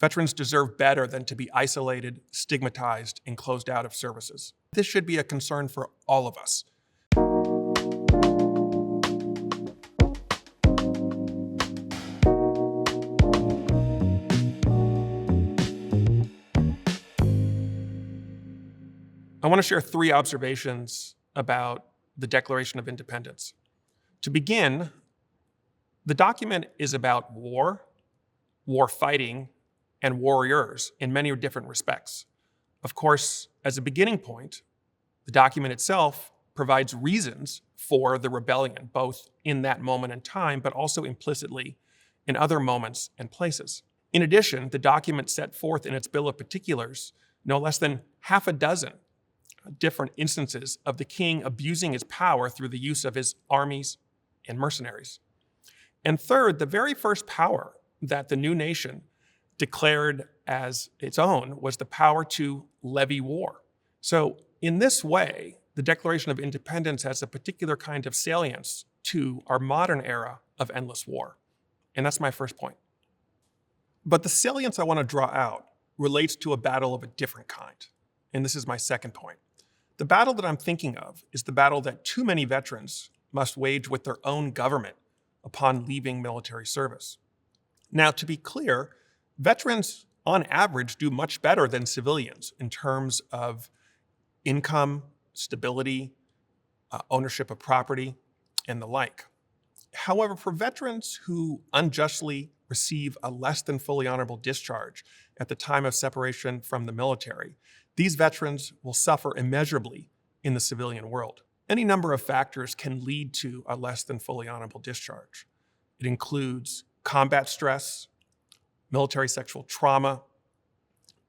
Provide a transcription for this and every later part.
Veterans deserve better than to be isolated, stigmatized, and closed out of services. This should be a concern for all of us. I want to share 3 observations about the Declaration of Independence. To begin, the document is about war fighting, and warriors in many different respects. Of course, as a beginning point, the document itself provides reasons for the rebellion, both in that moment in time, but also implicitly in other moments and places. In addition, the document set forth in its Bill of Particulars no less than half a dozen different instances of the king abusing his power through the use of his armies and mercenaries. And third, the very first power that the new nation declared as its own was the power to levy war. So in this way, the Declaration of Independence has a particular kind of salience to our modern era of endless war. And that's my first point. But the salience I want to draw out relates to a battle of a different kind. And this is my second point. The battle that I'm thinking of is the battle that too many veterans must wage with their own government upon leaving military service. Now, to be clear, veterans on average do much better than civilians in terms of income, stability, ownership of property, and the like. However, for veterans who unjustly receive a less than fully honorable discharge at the time of separation from the military, these veterans will suffer immeasurably in the civilian world. Any number of factors can lead to a less than fully honorable discharge. It includes combat stress, military sexual trauma,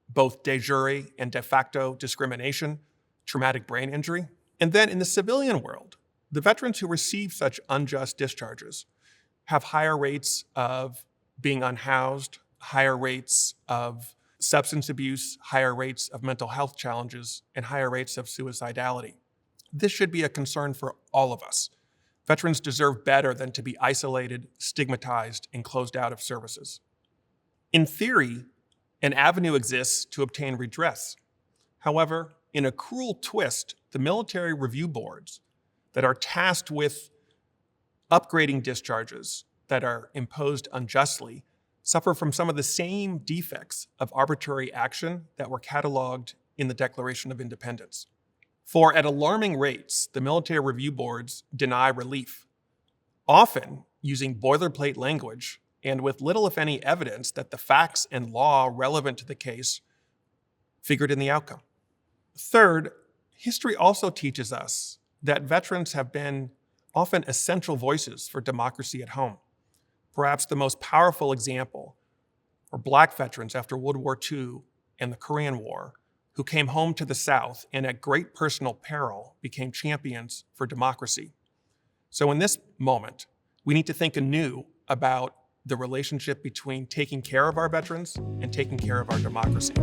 both de jure and de facto discrimination, traumatic brain injury. And then in the civilian world, the veterans who receive such unjust discharges have higher rates of being unhoused, higher rates of substance abuse, higher rates of mental health challenges, and higher rates of suicidality. This should be a concern for all of us. Veterans deserve better than to be isolated, stigmatized, and closed out of services. In theory, an avenue exists to obtain redress. However, in a cruel twist, the military review boards that are tasked with upgrading discharges that are imposed unjustly suffer from some of the same defects of arbitrary action that were cataloged in the Declaration of Independence. For at alarming rates, the military review boards deny relief, often using boilerplate language and with little, if any, evidence that the facts and law relevant to the case figured in the outcome. Third, history also teaches us that veterans have been often essential voices for democracy at home. Perhaps the most powerful example are Black veterans after World War II and the Korean War, who came home to the South and at great personal peril became champions for democracy. So in this moment, we need to think anew about the relationship between taking care of our veterans and taking care of our democracy.